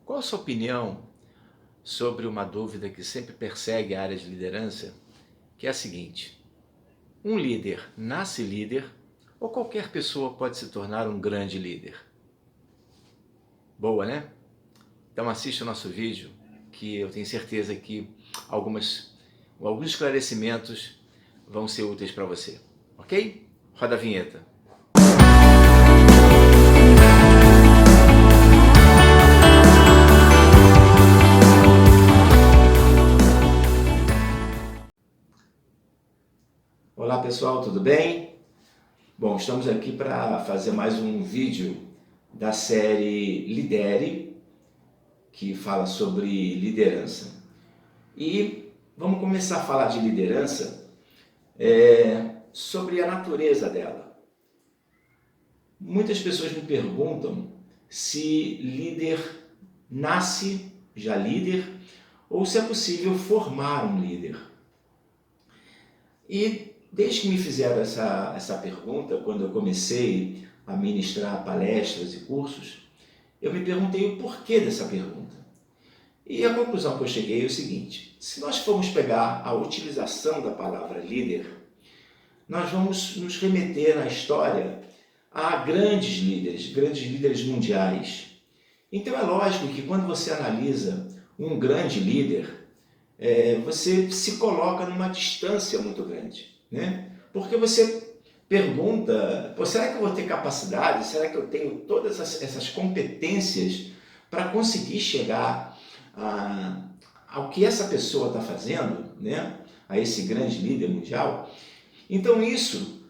Qual a sua opinião sobre uma dúvida que sempre persegue a área de liderança, que é a seguinte: um líder nasce líder ou qualquer pessoa pode se tornar um grande líder? Boa, né? Então assista o nosso vídeo, que eu tenho certeza que alguns esclarecimentos vão ser úteis para você, ok? Roda a vinheta. Olá pessoal, tudo bem? Bom, estamos aqui para fazer mais um vídeo da série Lidere, que fala sobre liderança. E vamos começar a falar de liderança sobre a natureza dela. Muitas pessoas me perguntam se líder nasce já líder ou se é possível formar um líder. E desde que me fizeram essa pergunta, quando eu comecei a ministrar palestras e cursos, eu me perguntei o porquê dessa pergunta. E a conclusão que eu cheguei é o seguinte: se nós formos pegar a utilização da palavra líder, nós vamos nos remeter na história a grandes líderes mundiais. Então é lógico que quando você analisa um grande líder, você se coloca numa distância muito grande, né? Porque você pergunta, será que eu vou ter capacidade? Será que eu tenho todas essas competências para conseguir chegar ao que essa pessoa está fazendo, né? A esse grande líder mundial? Então isso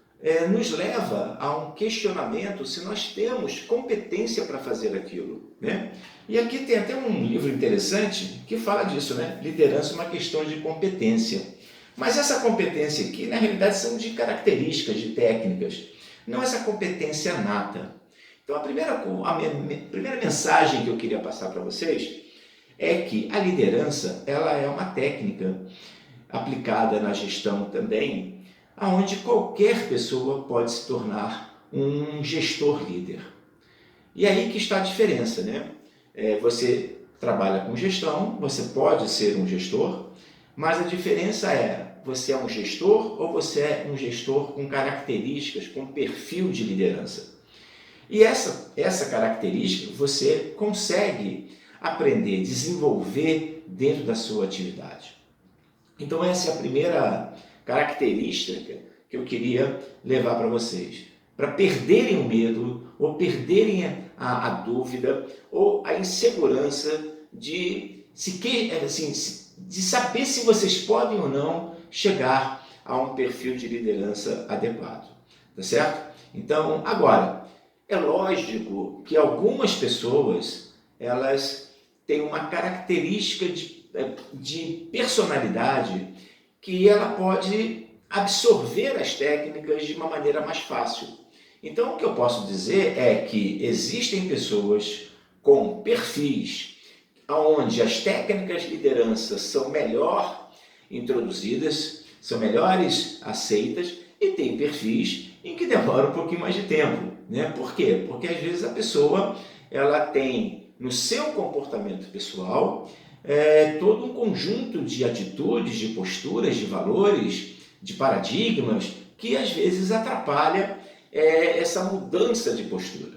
nos leva a um questionamento se nós temos competência para fazer aquilo, né? E aqui tem até um livro interessante que fala disso, né? Liderança é uma questão de competência. Mas essa competência aqui, na realidade, são de características, de técnicas, não essa competência nata. Então a primeira mensagem que eu queria passar para vocês é que a liderança ela é uma técnica aplicada na gestão também, onde qualquer pessoa pode se tornar um gestor líder. E aí que está a diferença, né? Você trabalha com gestão, você pode ser um gestor, mas a diferença é, você é um gestor ou você é um gestor com características, com perfil de liderança. E essa característica você consegue aprender, desenvolver dentro da sua atividade. Então essa é a primeira característica que eu queria levar para vocês. Para perderem o medo, ou perderem a dúvida, ou a insegurança de saber se vocês podem ou não chegar a um perfil de liderança adequado. Tá certo? Então, agora, é lógico que algumas pessoas, elas têm uma característica de personalidade que ela pode absorver as técnicas de uma maneira mais fácil. Então, o que eu posso dizer é que existem pessoas com perfis onde as técnicas de liderança são melhor introduzidas, são melhores aceitas, e tem perfis em que demora um pouquinho mais de tempo, né? Por quê? Porque às vezes a pessoa ela tem no seu comportamento pessoal todo um conjunto de atitudes, de posturas, de valores, de paradigmas que às vezes atrapalha essa mudança de postura.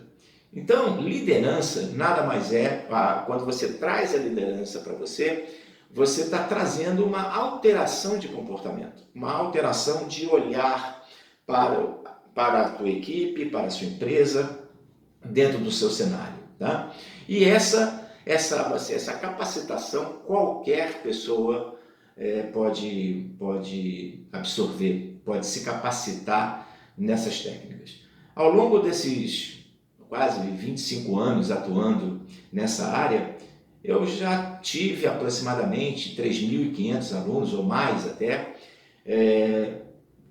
Então, liderança nada mais é, quando você traz a liderança para você, você está trazendo uma alteração de comportamento, uma alteração de olhar para a tua equipe, para a sua empresa, dentro do seu cenário, tá? E essa capacitação qualquer pessoa pode absorver, pode se capacitar nessas técnicas. Ao longo desses quase 25 anos atuando nessa área, eu já tive aproximadamente 3.500 alunos ou mais até,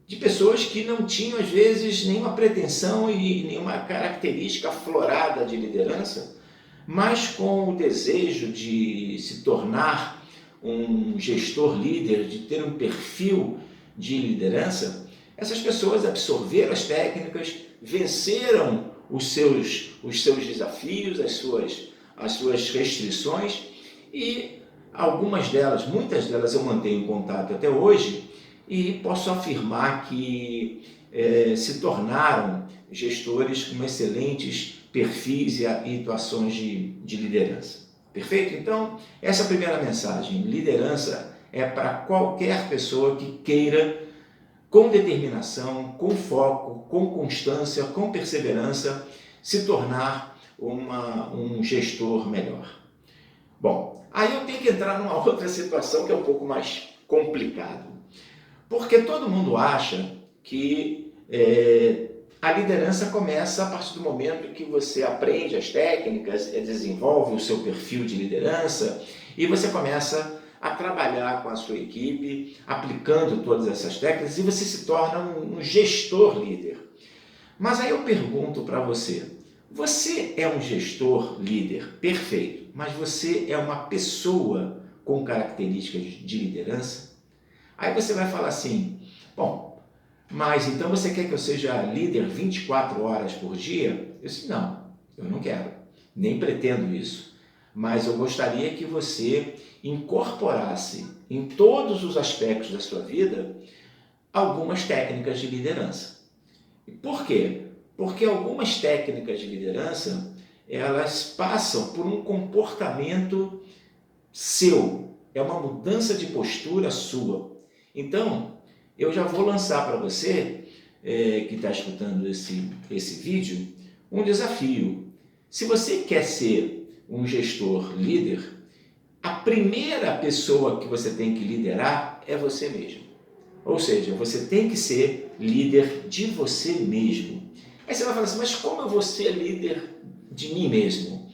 de pessoas que não tinham às vezes nenhuma pretensão e nenhuma característica aflorada de liderança, mas com o desejo de se tornar um gestor líder, de ter um perfil de liderança. Essas pessoas absorveram as técnicas, venceram os seus desafios, as suas restrições e algumas delas, muitas delas eu mantenho contato até hoje e posso afirmar que se tornaram gestores com excelentes perfis e atuações de liderança. Perfeito? Então, essa é a primeira mensagem. Liderança é para qualquer pessoa que queira, com determinação, com foco, com constância, com perseverança, se tornar um gestor melhor. Bom, aí eu tenho que entrar numa outra situação que é um pouco mais complicado. Porque todo mundo acha que a liderança começa a partir do momento que você aprende as técnicas, desenvolve o seu perfil de liderança e você começa a trabalhar com a sua equipe, aplicando todas essas técnicas e você se torna um gestor líder. Mas aí eu pergunto para você, você é um gestor líder perfeito, mas você é uma pessoa com características de liderança? Aí você vai falar assim, bom, mas então você quer que eu seja líder 24 horas por dia? Eu disse, não, eu não quero, nem pretendo isso. Mas eu gostaria que você incorporasse em todos os aspectos da sua vida algumas técnicas de liderança. Por quê? Porque algumas técnicas de liderança, elas passam por um comportamento seu, é uma mudança de postura sua. Então, eu já vou lançar para você, que está escutando esse vídeo, um desafio. Se você quer ser um gestor líder, a primeira pessoa que você tem que liderar é você mesmo. Ou seja, você tem que ser líder de você mesmo. Aí você vai falar assim, mas como eu vou ser líder de mim mesmo?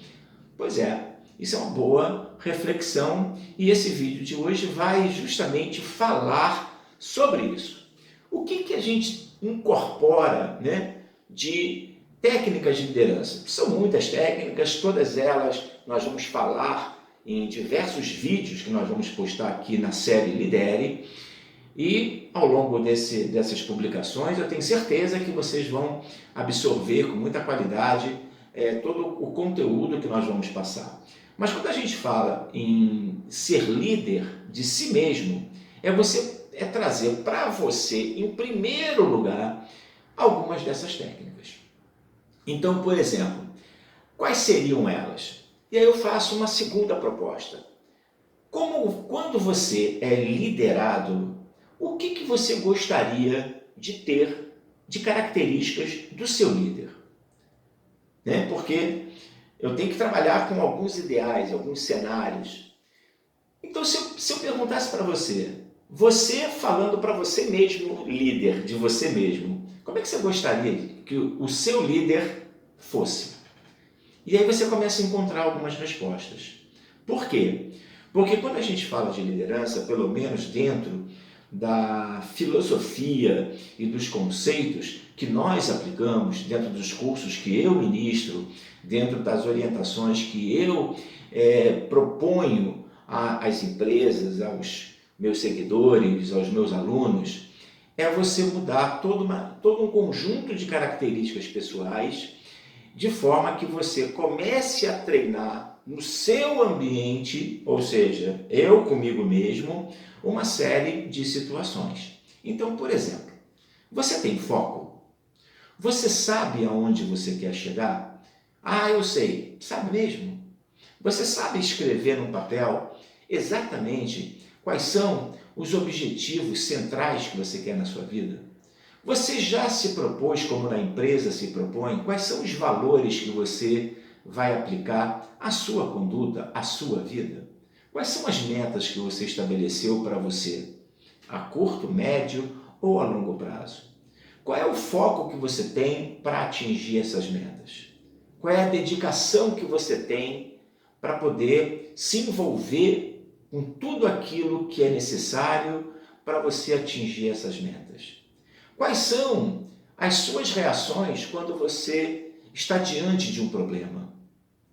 Pois é, isso é uma boa reflexão e esse vídeo de hoje vai justamente falar sobre isso. O que a gente incorpora, né, de técnicas de liderança? São muitas técnicas, todas elas nós vamos falar em diversos vídeos que nós vamos postar aqui na série Lidere. E ao longo dessas publicações eu tenho certeza que vocês vão absorver com muita qualidade todo o conteúdo que nós vamos passar. Mas quando a gente fala em ser líder de si mesmo, é trazer para você, em primeiro lugar, algumas dessas técnicas. Então, por exemplo, quais seriam elas? E aí eu faço uma segunda proposta. Quando você é liderado, o que você gostaria de ter de características do seu líder? Né? Porque eu tenho que trabalhar com alguns ideais, alguns cenários. Então, se eu perguntasse para você, você falando para você mesmo, líder de você mesmo, como é que você gostaria que o seu líder fosse? E aí você começa a encontrar algumas respostas. Por quê? Porque quando a gente fala de liderança, pelo menos dentro da filosofia e dos conceitos que nós aplicamos dentro dos cursos que eu ministro, dentro das orientações que eu proponho às empresas, aos meus seguidores, aos meus alunos, é você mudar todo um conjunto de características pessoais de forma que você comece a treinar no seu ambiente, ou seja, eu comigo mesmo, uma série de situações. Então, por exemplo, você tem foco? Você sabe aonde você quer chegar? Ah, eu sei. Sabe mesmo? Você sabe escrever num papel exatamente quais são os objetivos centrais que você quer na sua vida? Você já se propôs, como na empresa se propõe, quais são os valores que você vai aplicar à sua conduta, à sua vida? Quais são as metas que você estabeleceu para você, a curto, médio ou a longo prazo? Qual é o foco que você tem para atingir essas metas? Qual é a dedicação que você tem para poder se envolver com tudo aquilo que é necessário para você atingir essas metas? Quais são as suas reações quando você está diante de um problema?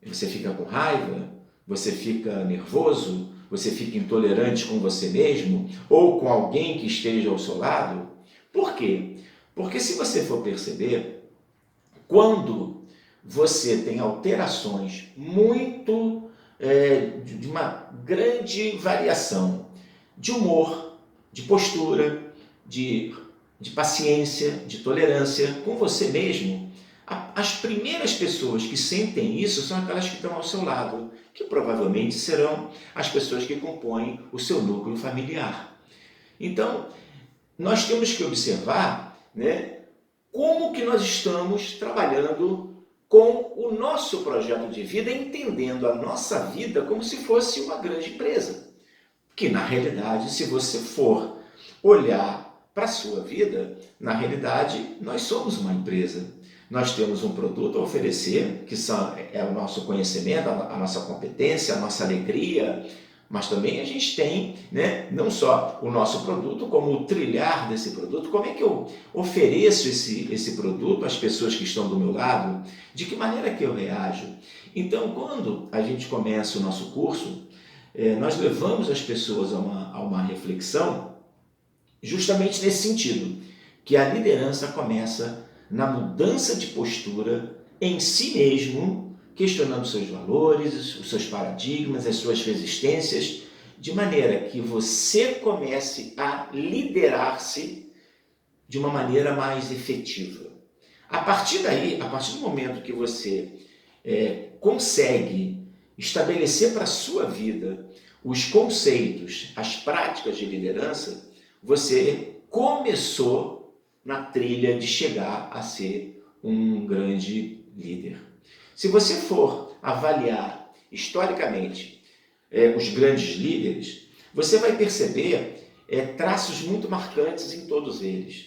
Você fica com raiva? Você fica nervoso? Você fica intolerante com você mesmo? Ou com alguém que esteja ao seu lado? Por quê? Porque se você for perceber, quando você tem alterações muito grande variação de humor, de postura, de paciência, de tolerância com você mesmo, as primeiras pessoas que sentem isso são aquelas que estão ao seu lado, que provavelmente serão as pessoas que compõem o seu núcleo familiar. Então, nós temos que observar, né, como que nós estamos trabalhando com o nosso projeto de vida, entendendo a nossa vida como se fosse uma grande empresa. Que, na realidade, se você for olhar para a sua vida, na realidade, nós somos uma empresa. Nós temos um produto a oferecer, que é o nosso conhecimento, a nossa competência, a nossa alegria, mas também a gente tem, né, não só o nosso produto, como o trilhar desse produto. Como é que eu ofereço esse produto às pessoas que estão do meu lado? De que maneira que eu reajo? Então, quando a gente começa o nosso curso, nós levamos as pessoas a uma reflexão justamente nesse sentido, que a liderança começa na mudança de postura em si mesmo, questionando seus valores, os seus paradigmas, as suas resistências, de maneira que você comece a liderar-se de uma maneira mais efetiva. A partir daí, a partir do momento que você consegue estabelecer para a sua vida os conceitos, as práticas de liderança, você começou na trilha de chegar a ser um grande líder. Se você for avaliar historicamente os grandes líderes, você vai perceber traços muito marcantes em todos eles.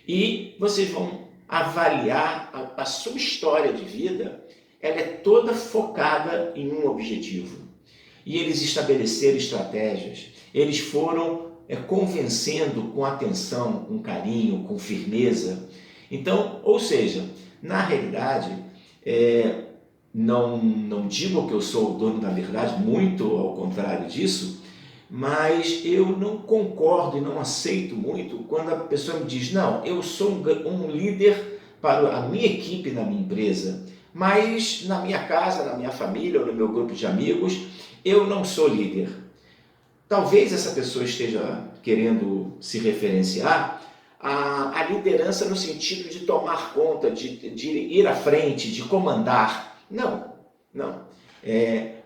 E vocês vão avaliar a sua história de vida, ela é toda focada em um objetivo. E eles estabeleceram estratégias, eles foram convencendo com atenção, com carinho, com firmeza. Então, ou seja, na realidade, não digo que eu sou o dono da verdade, muito ao contrário disso, mas eu não concordo e não aceito muito quando a pessoa me diz: não, eu sou um líder para a minha equipe na minha empresa, mas na minha casa, na minha família ou no meu grupo de amigos, eu não sou líder. Talvez essa pessoa esteja querendo se referenciar à liderança no sentido de tomar conta, de ir à frente, de comandar. Não.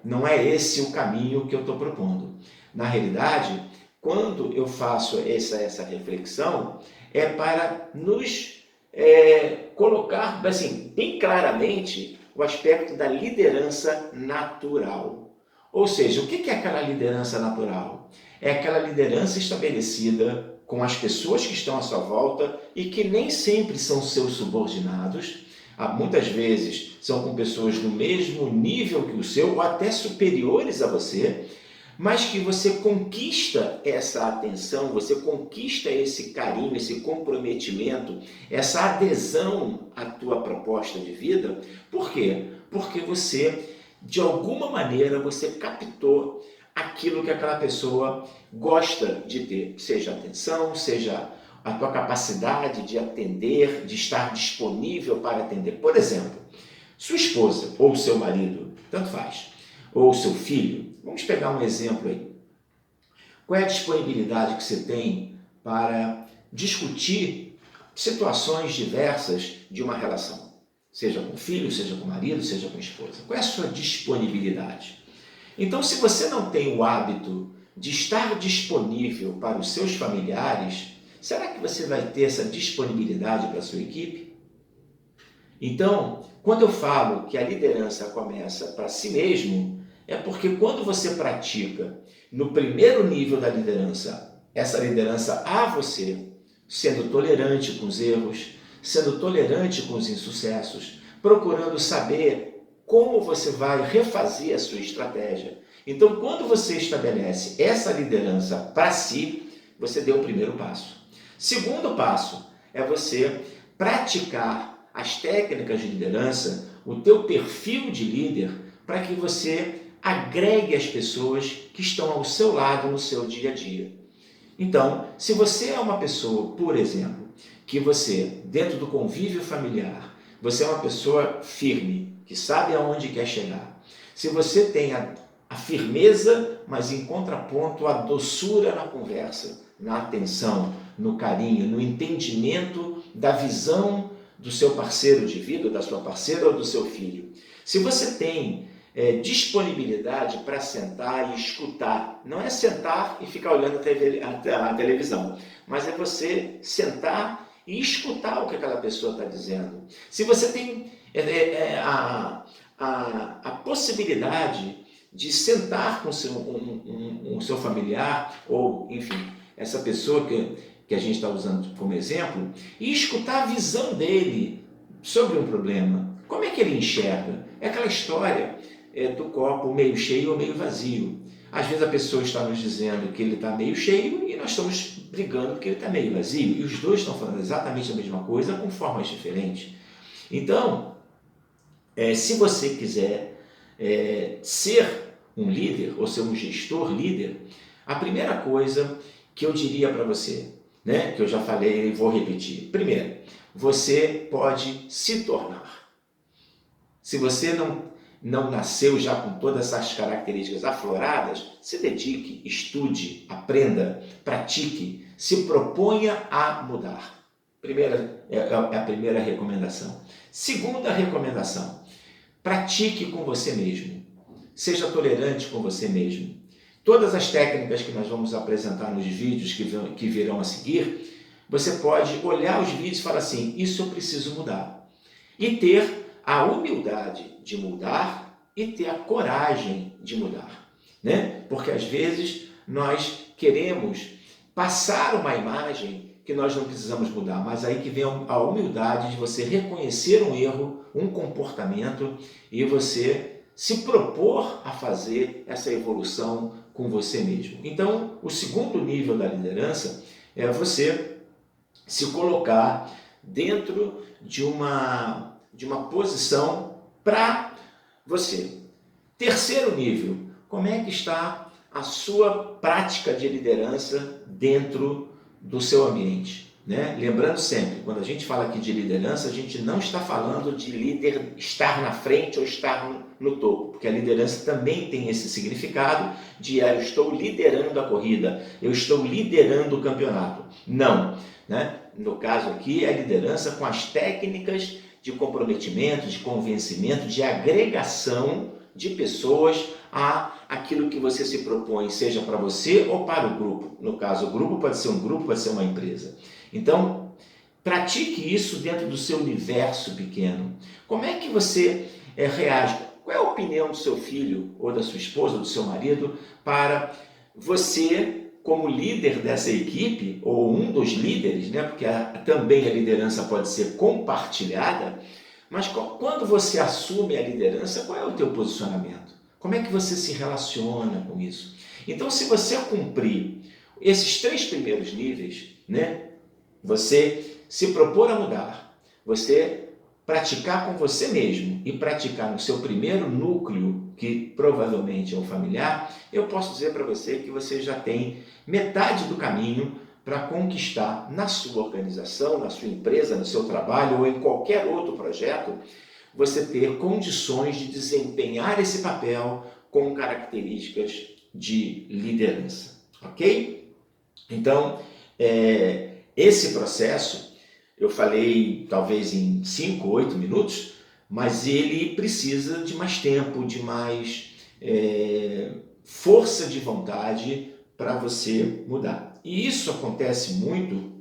Não é esse o caminho que eu estou propondo. Na realidade, quando eu faço essa reflexão, é para nos colocar assim, bem claramente o aspecto da liderança natural. Ou seja, o que é aquela liderança natural? É aquela liderança estabelecida com as pessoas que estão à sua volta e que nem sempre são seus subordinados. Muitas vezes são com pessoas do mesmo nível que o seu ou até superiores a você, mas que você conquista essa atenção, você conquista esse carinho, esse comprometimento, essa adesão à tua proposta de vida. Por quê? Porque você, de alguma maneira, você captou aquilo que aquela pessoa gosta de ter, seja atenção, seja a tua capacidade de atender, de estar disponível para atender. Por exemplo, sua esposa ou seu marido, tanto faz, ou seu filho, vamos pegar um exemplo aí. Qual é a disponibilidade que você tem para discutir situações diversas de uma relação? Seja com o filho, seja com o marido, seja com a esposa. Qual é a sua disponibilidade? Então, se você não tem o hábito de estar disponível para os seus familiares, será que você vai ter essa disponibilidade para a sua equipe? Então, quando eu falo que a liderança começa para si mesmo, é porque quando você pratica no primeiro nível da liderança, essa liderança a você, sendo tolerante com os erros, sendo tolerante com os insucessos, procurando saber como você vai refazer a sua estratégia. Então, quando você estabelece essa liderança para si, você deu o primeiro passo. Segundo passo é você praticar as técnicas de liderança, o teu perfil de líder, para que você agregue as pessoas que estão ao seu lado no seu dia a dia. Então, se você é uma pessoa, por exemplo, que você, dentro do convívio familiar, você é uma pessoa firme, que sabe aonde quer chegar. Se você tem a firmeza, mas em contraponto a doçura na conversa, na atenção, no carinho, no entendimento da visão do seu parceiro de vida, da sua parceira ou do seu filho. Se você tem disponibilidade para sentar e escutar, não é sentar e ficar olhando a televisão, mas é você sentar e escutar o que aquela pessoa está dizendo. Se você tem a possibilidade de sentar com o seu familiar, ou enfim, essa pessoa que a gente está usando como exemplo, e escutar a visão dele sobre um problema. Como é que ele enxerga? É aquela história do copo meio cheio ou meio vazio. Às vezes a pessoa está nos dizendo que ele está meio cheio e nós estamos brigando porque ele está meio vazio. E os dois estão falando exatamente a mesma coisa com formas diferentes. Então, se você quiser ser um líder ou ser um gestor líder, a primeira coisa que eu diria para você, né, que eu já falei e vou repetir. Primeiro, você pode se tornar. Se você não nasceu já com todas essas características afloradas, se dedique, estude, aprenda, pratique, se proponha a mudar. É a primeira recomendação. Segunda recomendação, pratique com você mesmo. Seja tolerante com você mesmo. Todas as técnicas que nós vamos apresentar nos vídeos que virão a seguir, você pode olhar os vídeos e falar assim, isso eu preciso mudar. E ter a humildade de mudar e ter a coragem de mudar, né? Porque às vezes nós queremos passar uma imagem que nós não precisamos mudar, mas aí que vem a humildade de você reconhecer um erro, um comportamento e você se propor a fazer essa evolução com você mesmo. Então, o segundo nível da liderança é você se colocar dentro de uma posição para você. Terceiro nível, como é que está a sua prática de liderança dentro do seu ambiente? Né? Lembrando sempre, quando a gente fala aqui de liderança, a gente não está falando de líder estar na frente ou estar no topo, porque a liderança também tem esse significado de eu estou liderando a corrida, eu estou liderando o campeonato. Não, né? No caso aqui é a liderança com as técnicas de comprometimento, de convencimento, de agregação de pessoas a aquilo que você se propõe, seja para você ou para o grupo. No caso, o grupo pode ser um grupo, pode ser uma empresa. Então, pratique isso dentro do seu universo pequeno. Como é que você reage? Qual é a opinião do seu filho, ou da sua esposa, ou do seu marido, para você, como líder dessa equipe, ou um dos líderes, né? Porque também a liderança pode ser compartilhada, mas quando você assume a liderança, qual é o teu posicionamento? Como é que você se relaciona com isso? Então, se você cumprir esses 3 primeiros níveis, né? Você se propor a mudar, você praticar com você mesmo e praticar no seu primeiro núcleo, que provavelmente é o familiar, eu posso dizer para você que você já tem metade do caminho para conquistar na sua organização, na sua empresa, no seu trabalho ou em qualquer outro projeto, você ter condições de desempenhar esse papel com características de liderança, ok? Então, esse processo, eu falei talvez em 5, 8 minutos, mas ele precisa de mais tempo, de mais força de vontade para você mudar. E isso acontece muito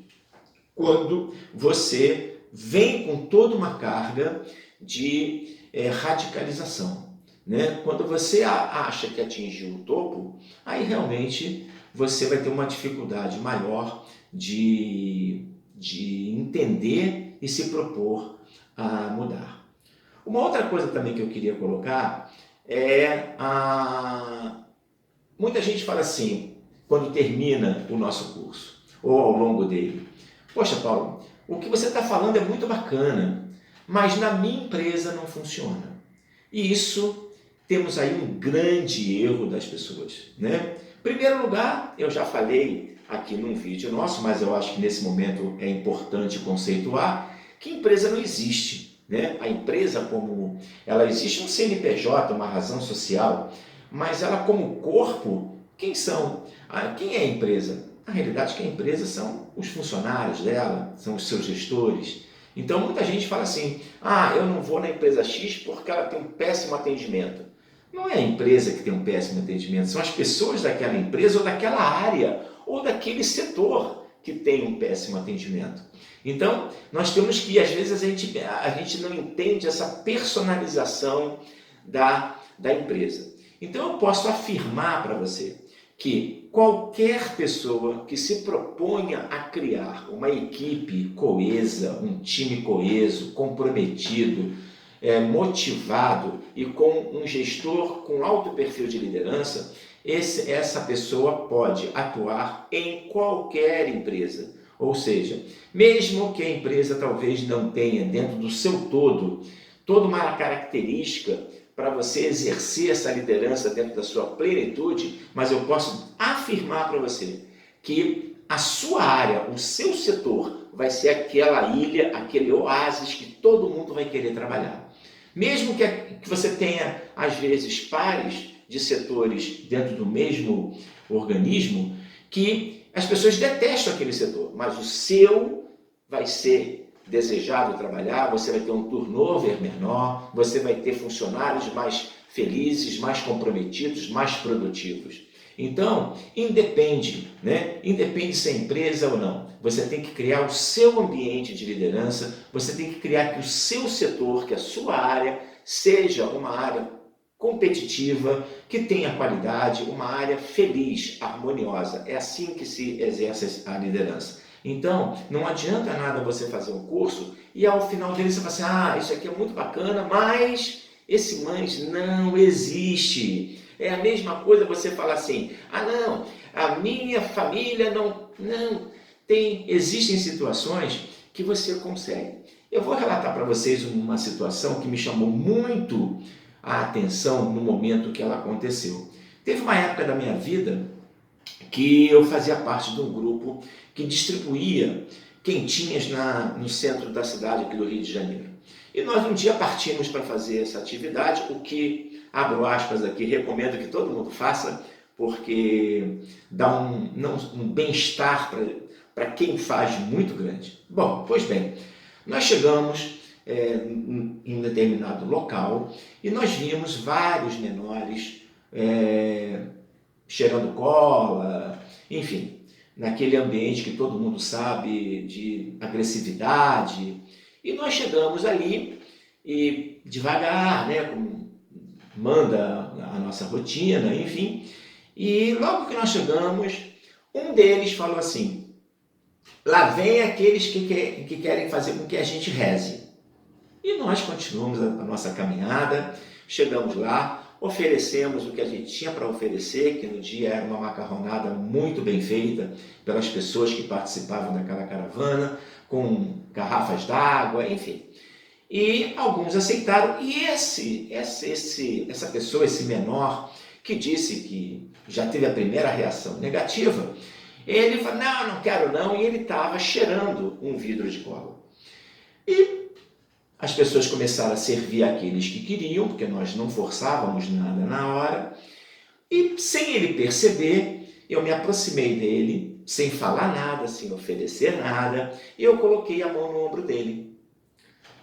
quando você vem com toda uma carga de radicalização, né? Quando você acha que atingiu o topo, aí realmente você vai ter uma dificuldade maior de entender e se propor a mudar. Uma outra coisa também que eu queria colocar é muita gente fala assim, quando termina o nosso curso, ou ao longo dele, poxa Paulo, o que você está falando é muito bacana, mas na minha empresa não funciona. E isso, temos aí um grande erro das pessoas, né? Em primeiro lugar, eu já falei aqui num vídeo nosso, mas eu acho que nesse momento é importante conceituar que empresa não existe, né? A empresa, como ela existe um CNPJ, uma razão social, mas ela como corpo, quem são? Quem é a empresa? Na realidade, quem é a empresa são os funcionários dela, são os seus gestores. Então muita gente fala assim, eu não vou na empresa X porque ela tem um péssimo atendimento. Não é a empresa que tem um péssimo atendimento, são as pessoas daquela empresa ou daquela área ou daquele setor que tem um péssimo atendimento. Então, nós temos que, às vezes, a gente não entende essa personalização da empresa. Então, eu posso afirmar para você que qualquer pessoa que se proponha a criar uma equipe coesa, um time coeso, comprometido, motivado e com um gestor com alto perfil de liderança, essa pessoa pode atuar em qualquer empresa. Ou seja, mesmo que a empresa talvez não tenha dentro do seu todo, toda uma característica para você exercer essa liderança dentro da sua plenitude, mas eu posso afirmar para você que a sua área, o seu setor, vai ser aquela ilha, aquele oásis que todo mundo vai querer trabalhar. Mesmo que você tenha, às vezes, pares de setores dentro do mesmo organismo, que as pessoas detestam aquele setor, mas o seu vai ser desejado trabalhar, você vai ter um turnover menor, você vai ter funcionários mais felizes, mais comprometidos, mais produtivos. Então, independe se é empresa ou não, você tem que criar o seu ambiente de liderança, você tem que criar que o seu setor, que a sua área, seja uma área competitiva, que tenha qualidade, uma área feliz, harmoniosa. É assim que se exerce a liderança. Então, não adianta nada você fazer um curso e ao final dele você fala assim, isso aqui é muito bacana, mas esse mais não existe. É a mesma coisa você falar assim, não, a minha família não existem situações que você consegue. Eu vou relatar para vocês uma situação que me chamou muito a atenção no momento que ela aconteceu. Teve uma época da minha vida que eu fazia parte de um grupo que distribuía quentinhas no centro da cidade aqui do Rio de Janeiro. E nós um dia partimos para fazer essa atividade, o que, abro aspas aqui, recomendo que todo mundo faça, porque dá um bem-estar para quem faz muito grande. Bom, pois bem, nós chegamos em um determinado local e nós vimos vários menores cheirando cola, enfim, naquele ambiente que todo mundo sabe de agressividade. E nós chegamos ali e devagar, como manda a nossa rotina, enfim. E logo que nós chegamos, um deles falou assim, lá vem aqueles que querem fazer com que a gente reze. E nós continuamos a nossa caminhada, chegamos lá, oferecemos o que a gente tinha para oferecer, que no dia era uma macarronada muito bem feita pelas pessoas que participavam daquela caravana, com garrafas d'água, enfim. E alguns aceitaram, e essa pessoa, esse menor, que disse que já teve a primeira reação negativa, ele falou, não quero não, e ele estava cheirando um vidro de cola. E as pessoas começaram a servir aqueles que queriam, porque nós não forçávamos nada na hora, e sem ele perceber, eu me aproximei dele, sem falar nada, sem oferecer nada, e eu coloquei a mão no ombro dele.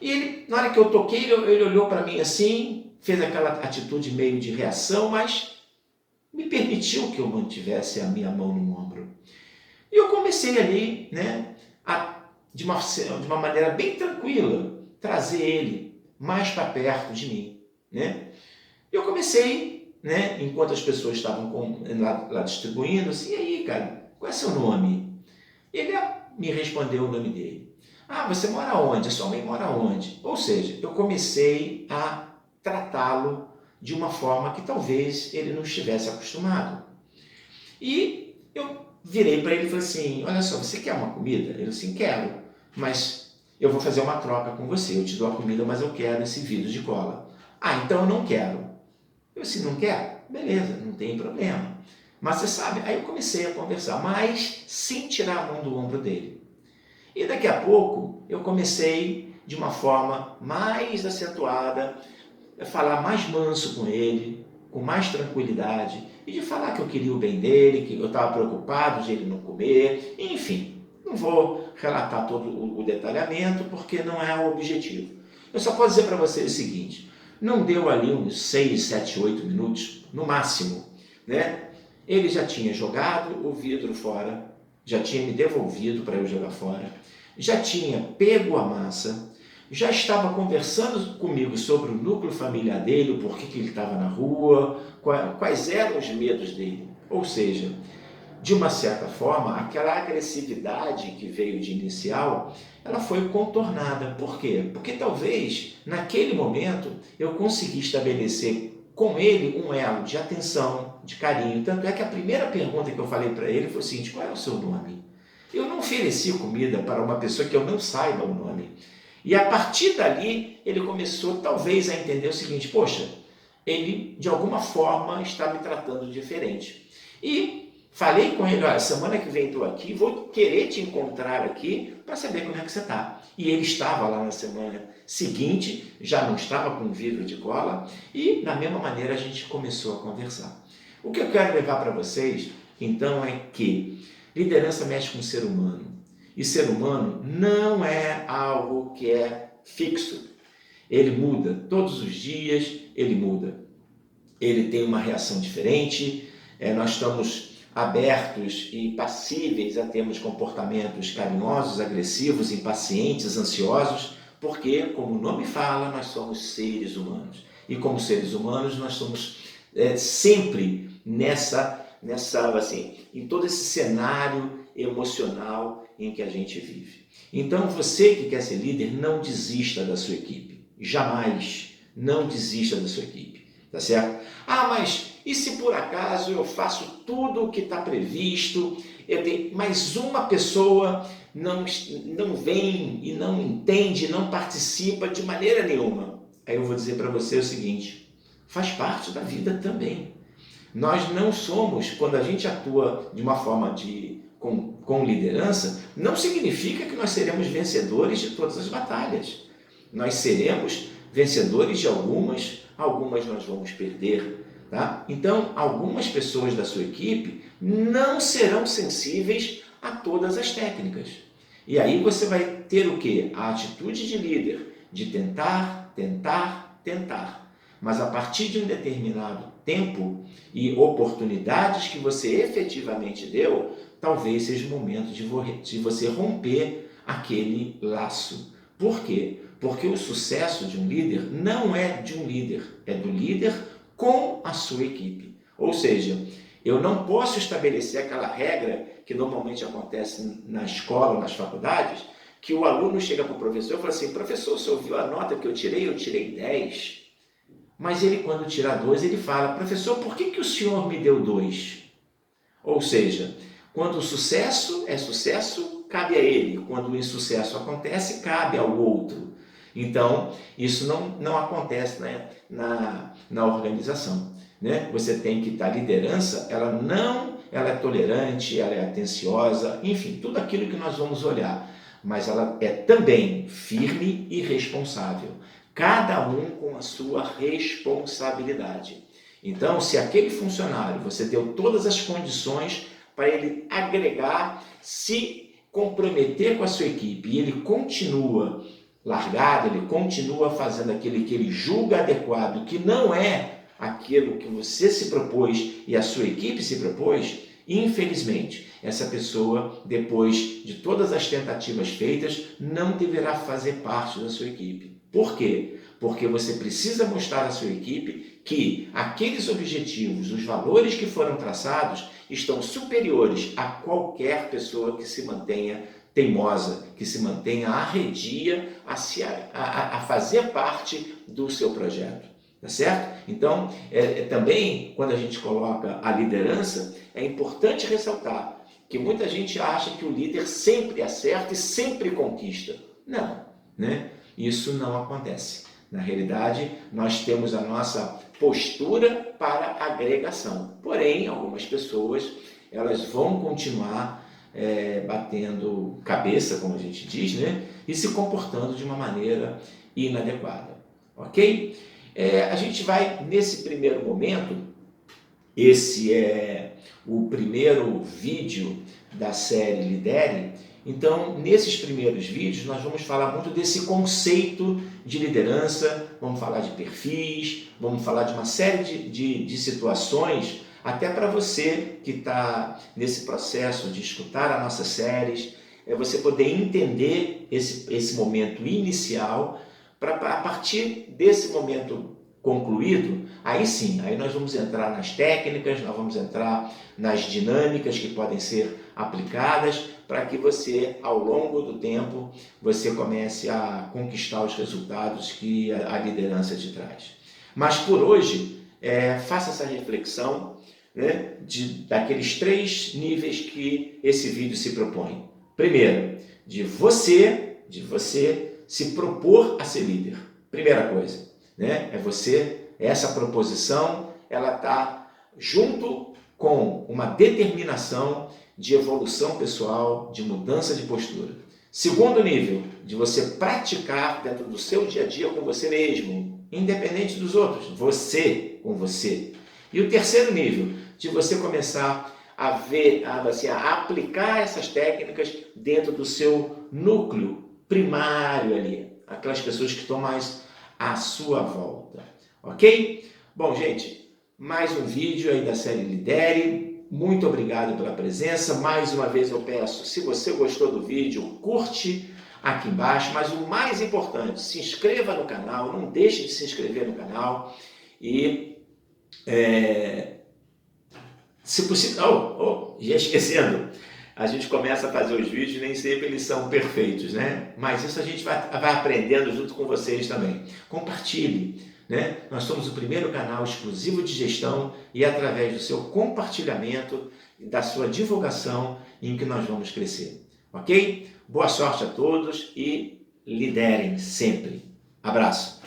E ele, na hora que eu toquei, ele olhou para mim assim, fez aquela atitude meio de reação, mas me permitiu que eu mantivesse a minha mão no ombro. E eu comecei ali, de uma maneira bem tranquila, trazer ele mais para perto de mim. Eu comecei, enquanto as pessoas estavam lá distribuindo, assim, e aí, cara, qual é seu nome? Ele me respondeu o nome dele. Você mora onde? A sua mãe mora onde? Ou seja, eu comecei a tratá-lo de uma forma que talvez ele não estivesse acostumado. E eu virei para ele e falei assim, olha só, você quer uma comida? Ele assim, quero, mas eu vou fazer uma troca com você, eu te dou a comida, mas eu quero esse vidro de cola. Então eu não quero. Eu assim, não quer? Beleza, não tem problema. Mas você sabe, aí eu comecei a conversar, mas sem tirar a mão do ombro dele. E daqui a pouco eu comecei de uma forma mais acentuada, a falar mais manso com ele, com mais tranquilidade e de falar que eu queria o bem dele, que eu estava preocupado de ele não comer, enfim. Não vou relatar todo o detalhamento porque não é o objetivo. Eu só posso dizer para você o seguinte, não deu ali uns 6, 7, 8 minutos, no máximo, né? Ele já tinha jogado o vidro fora, já tinha me devolvido para eu jogar fora, já tinha pego a massa, já estava conversando comigo sobre o núcleo familiar dele, o porquê que ele estava na rua, quais eram os medos dele. Ou seja, de uma certa forma, aquela agressividade que veio de inicial, ela foi contornada. Por quê? Porque talvez, naquele momento, eu consegui estabelecer com ele um elo de atenção, de carinho. Tanto é que a primeira pergunta que eu falei para ele foi o seguinte, qual é o seu nome? Eu não ofereci comida para uma pessoa que eu não saiba o nome. E a partir dali, ele começou talvez a entender o seguinte, poxa, ele de alguma forma está me tratando diferente. E falei com ele, olha, semana que vem estou aqui, vou querer te encontrar aqui para saber como é que você está. E ele estava lá na semana seguinte, já não estava com vidro de cola, e da mesma maneira a gente começou a conversar. O que eu quero levar para vocês, então, é que liderança mexe com o ser humano. E ser humano não é algo que é fixo. Ele muda todos os dias, ele muda. Ele tem uma reação diferente, nós estamos abertos e passíveis a termos comportamentos carinhosos, agressivos, impacientes, ansiosos, porque, como o nome fala, nós somos seres humanos. E como seres humanos, nós somos sempre em todo esse cenário emocional em que a gente vive. Então, você que quer ser líder, não desista da sua equipe. Jamais não desista da sua equipe. Tá certo? Ah, mas e se por acaso eu faço tudo o que está previsto, mas uma pessoa não vem e não entende, não participa de maneira nenhuma? Aí eu vou dizer para você o seguinte, faz parte da vida também. Nós não somos, quando a gente atua de uma forma com liderança, não significa que nós seremos vencedores de todas as batalhas. Nós seremos vencedores de algumas nós vamos perder. Tá? Então, algumas pessoas da sua equipe não serão sensíveis a todas as técnicas. E aí você vai ter o quê? A atitude de líder, de tentar, tentar, tentar. Mas a partir de um determinado tempo e oportunidades que você efetivamente deu, talvez seja o momento de você romper aquele laço. Por quê? Porque o sucesso de um líder não é de um líder, é do líder com a sua equipe. Ou seja, eu não posso estabelecer aquela regra que normalmente acontece na escola, nas faculdades, que o aluno chega para o professor e fala assim, professor, você ouviu a nota que eu tirei 10. Mas ele, quando tira 2, ele fala, professor, por que o senhor me deu 2? Ou seja, quando o sucesso é sucesso, cabe a ele. Quando o insucesso acontece, cabe ao outro. Então, isso não acontece, né, na organização. Né? Você tem que a liderança, ela é tolerante, ela é atenciosa, enfim, tudo aquilo que nós vamos olhar. Mas ela é também firme e responsável. Cada um com a sua responsabilidade. Então, se aquele funcionário, você deu todas as condições para ele agregar, se comprometer com a sua equipe e ele continua largado, ele continua fazendo aquilo que ele julga adequado, que não é aquilo que você se propôs e a sua equipe se propôs, infelizmente, essa pessoa, depois de todas as tentativas feitas, não deverá fazer parte da sua equipe. Por quê? Porque você precisa mostrar à sua equipe que aqueles objetivos, os valores que foram traçados, estão superiores a qualquer pessoa que se mantenha teimosa, que se mantenha arredia a fazer parte do seu projeto. Tá certo? Então, também, quando a gente coloca a liderança, é importante ressaltar que muita gente acha que o líder sempre acerta e sempre conquista. Não, né? Isso não acontece. Na realidade, nós temos a nossa postura para agregação. Porém, algumas pessoas, elas vão continuar batendo cabeça, como a gente diz, né? E se comportando de uma maneira inadequada. Ok? A gente vai, nesse primeiro momento, esse é o primeiro vídeo da série Lidere. Então, nesses primeiros vídeos, nós vamos falar muito desse conceito de liderança, vamos falar de perfis, vamos falar de uma série de situações, até para você que está nesse processo de escutar as nossas séries, você poder entender esse momento inicial, para a partir desse momento concluído, aí sim, aí nós vamos entrar nas técnicas, nós vamos entrar nas dinâmicas que podem ser aplicadas para que você, ao longo do tempo, você comece a conquistar os resultados que a liderança te traz. Mas por hoje, faça essa reflexão, né, daqueles 3 níveis que esse vídeo se propõe. Primeiro, de você se propor a ser líder. Primeira coisa, né? Essa proposição, ela está junto com uma determinação de evolução pessoal, de mudança de postura. Segundo nível, de você praticar dentro do seu dia a dia com você mesmo, independente dos outros, você com você. E o terceiro nível, de você começar a aplicar essas técnicas dentro do seu núcleo primário ali, aquelas pessoas que estão mais à sua volta, ok? Bom, gente, mais um vídeo aí da série Lidere. Muito obrigado pela presença. Mais uma vez eu peço, se você gostou do vídeo, curte aqui embaixo, mas o mais importante, se inscreva no canal, não deixe de se inscrever no canal e se possível, já esquecendo, a gente começa a fazer os vídeos, nem sempre eles são perfeitos, né? Mas isso a gente vai aprendendo junto com vocês também. Compartilhe, né? Nós somos o primeiro canal exclusivo de gestão e é através do seu compartilhamento e da sua divulgação em que nós vamos crescer, ok? Boa sorte a todos e liderem sempre. Abraço!